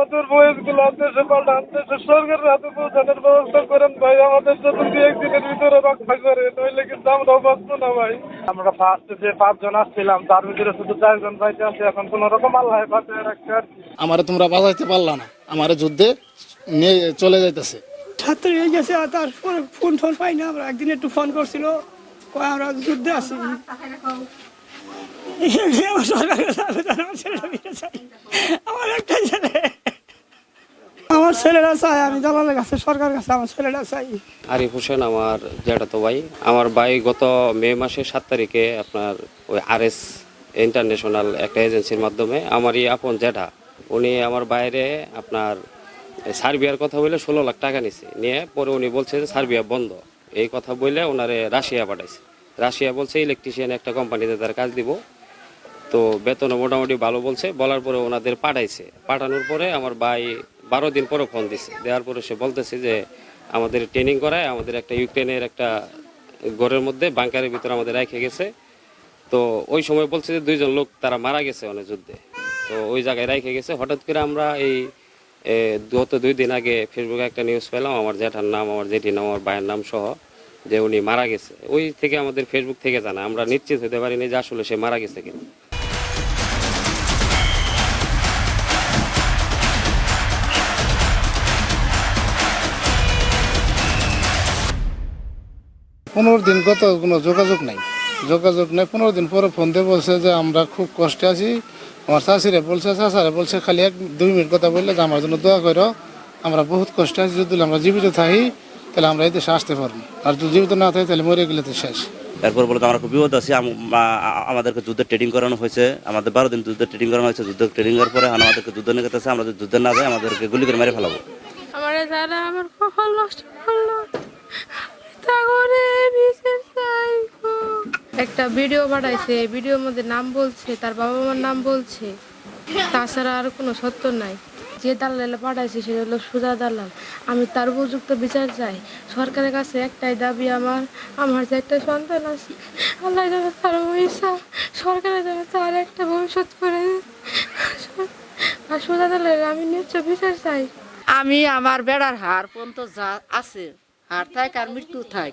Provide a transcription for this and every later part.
আমাদের বয়সগুলো দেশে পাল্টান, দেশের সরকারের হাতে পৌঁছানোর ব্যবস্থা করেন ভাই। আমাদের জন্য 2-1 দিনের ভিতরে রক্ষা করে, নইলে কিন্তু আমরাও বাঁচবো না ভাই। আমরা ফার্স্টে যে 5 জন আসছিলাম তার ভিতরে শুধু 4 জন বাইচে আছে। এখন কোন রকম আল্লাহ বাঁচায় রাখছে আর কি। আমারে তোমরা বাঁচাইতে পারলা না, আমারে যুদ্ধে নিয়ে চলে যাইতেছে। ছাত্র হয়ে গেছে, আর তার ফোন টোন পাই না। আমরা একদিন একটু ফোন করছিল, কয় আমরা যুদ্ধে আছি। আমার একটাই ছেলে, আমার ছেলেরা চাই, আমি জালালের কাছে, সরকার কাছে আমার ছেলেরা চাই। আরিফ হোসেন আমার জ্যাঠাতো ভাই। আমার ভাই গত মে মাসের 7 তারিখে আপনার ওই RS ইন্টারন্যাশনাল একটা এজেন্সির মাধ্যমে আমারই আপন জ্যাঠা, উনি আমার বাইরে আপনার সার্বিয়ার কথা বলে 16 লাখ টাকা নিছে, নিয়ে পরে উনি বলছে যে সার্বিয়া বন্ধ, এই কথা বলে ওনারে রাশিয়া পাঠাইছে। রাশিয়া বলছে ইলেকট্রিশিয়ান একটা কোম্পানিতে তার কাজ দিব, তো বেতনও মোটামুটি ভালো বলছে। বলার পরে ওনাদের পাঠাইছে, পাঠানোর পরে আমার ভাই 12 দিন পরে ফোন দিছে, দেওয়ার পরে সে বলতেছে যে আমাদের ট্রেনিং করায় আমাদের একটা ইউক্রেনের একটা ঘরের মধ্যে বাংকারের ভিতরে আমাদের রেখে গেছে। তো ওই সময় বলছে যে 2 জন লোক তারা মারা গেছে অনেক যুদ্ধে, তো ওই জায়গায় রেখে গেছে। হঠাৎ করে আমরা এই গত 2 দিন আগে ফেসবুকে একটা নিউজ পেলাম, আমার জ্যাঠার নাম, আমার জেঠির নাম, আমার ভাইয়ের নাম সহ, যে উনি মারা গেছে। ওই থেকে আমাদের ফেসবুক থেকে জানা, আমরা নিশ্চিত হতে পারিনি যে আসলে সে মারা গেছে কিনা। 15 দিন গত কোনো যোগাযোগ নাই। 15 দিন পরে ফোন দিয়ে বলছে যে আমরা খুব কষ্টে আছি। আমার চাষিরা বলছে, চাষারা বলছে খালি 1-2 মিনিট কথা বললে যে আমার জন্য দোয়া করো, আমরা বহুত কষ্টে আছি, যদি আমরা জীবিত থাকি তাহলে আমরা এই দেশে আসতে পারবো, আর যদি জীবিত না থাকি তাহলে মরে গেলে তো শেষ। এরপর বলতে আমরা খুব বিপদ আছি। আমাদেরকে যুদ্ধের ট্রেনিং করানো হয়েছে, আমাদের 12 দিন যুদ্ধের ট্রেনিং করানো হয়েছে। যুদ্ধ ট্রেনিংয়ের পরে আমাদেরকে যুদ্ধ নিয়ে গেছে, আমরা যদি যুদ্ধে না যাই আমাদেরকে গুলি করে মেরে ফেলাবো। আমার যারা আমার কপাল নষ্ট করলো, একটা ভিডিও পাঠাইছে, ভিডিওর মধ্যে নাম বলছে, তার বাবা মার নাম বলছে, তাছাড়া আর কোনো সত্য নাই। যে দালালে পাঠাইছে সেটা হলো সুজা দালাল। আমি তার উপযুক্ত বিচার চাই। সরকারের কাছে একটাই দাবি আমার যে একটা সন্তান আছে, আল্লাহ যেন তার ইচ্ছা, সরকারের যেন তার একটা ভবিষ্যৎ করে, আর সুজা দালালের আমি নিশ্চয় বিচার চাই। আমি আমার বেড়ার হার পর্যন্ত যা আছে, হার থাক আর মৃত্যু থাক,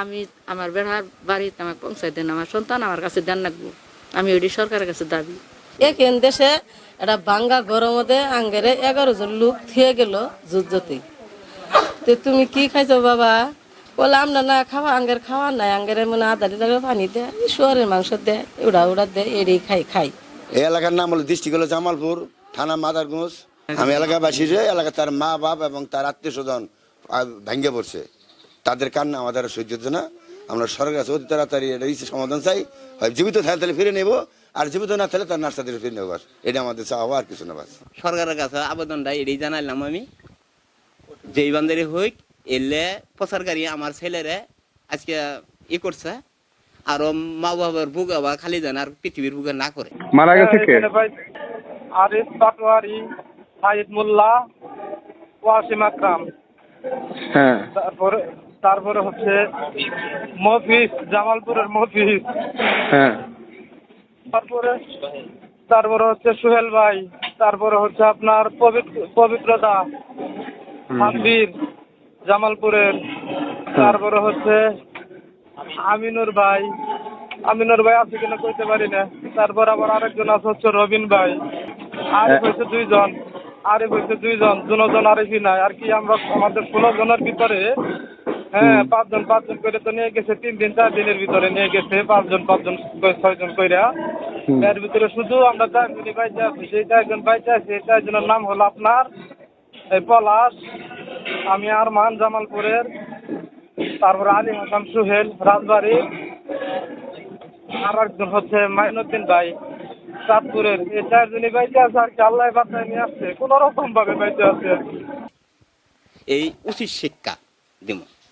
আমি আমার বেড়ার বাড়িতে আমার পৌঁছাই দেন, আমার সন্তান আমার কাছে দেন রাখবো। আমি ওইটি সরকারের কাছে দাবি। এখান দেশে একটা বাঙ্গা গরম মধ্যে আঙ্গেরে 11 জন লোক থিয়ে গেল যুদ্ধতে। তো তুমি কি খাইছো বাবা? বলে আমরা না খাওয়া, আঙ্গের খাওয়া নাই, আঙ্গের মানে 1/2 লিটার পানি দেয়, শুয়ারের মাংস দেয়, উড়া দেয়, এড়ি খাই। এই এলাকার নাম হলো, ডিস্ট্রিক্ট হলো জামালপুর, থানা মাদারগঞ্জ। আমি এলাকাবাসী যে এলাকা তার মা বাপ এবং তার আত্মীয় স্বজন ভেঙে পড়ছে, তাদের কান্না আমাদের সহ্য হচ্ছে না। আমরা সরকারের কাছে অতি তাড়াতাড়ি এটা সমাধান চাই। হয় জীবিত থাকলে তাহলে ফিরে নেবো, আর জীবিত না থাকলে তার নার্সাদের ফিরে নেবো। এটা আমাদের চাওয়া, আর কিছু না। বাস সরকারের কাছে আবেদনটা এটাই জানাইলাম আমি, যেই বান্দারি হইক এলে প্রচারকারী আমার ছেলেরে আজকে করছে, আরো মা বাবার বুকে বা খালি দেন, আর পৃথিবীর বুকে না করে। মারা গেছে কে? আরিফ পাটোয়ারি, সাইদ মোল্লা, ওয়াসিম আকরাম। হ্যাঁ, তারপরে হচ্ছে মফিজ, জামালপুরের মফিজ। হ্যাঁ, তারপরে হচ্ছে সুহেল ভাই, তারপরে হচ্ছে আপনার পবিত্রতা, সাব্বির জামালপুরের, তারপরে হচ্ছে আমিনুর ভাই আছে কিনা কইতে পারি না। তারপর আবার আরেকজন আছে হচ্ছে রবিন ভাই। আরিফ হয়েছে 2 জন, 2 জন আরিফই নাই আর কি। আমরা আমাদের 16 জনের ভিতরে 5 জন করে তো নিয়ে গেছে, 3 দিন 4 দিনের ভিতরে নিয়ে গেছে 5 জন 6 জন কইরা। এর ভিতরে শুধু আমরা 4 জনই বাইচে আছি। সেই 4 জন বাইচে আছে, এই 4 জনের নাম হলো আপনার এই পলাশ, আমি আরমান জামালপুরের, তারপরে আলী হাসান সুহেল রাজবাড়ি, আর একজন হচ্ছে মাইনুদ্দিন ভাই চাঁদপুরের। এই 4 জনই বাইচে আছে আর কি, আল্লাহ বাঁচায় নিয়ে আসছে, কোন রকম ভাবে বাইচে আছে। এই উচিত শিক্ষা দিব।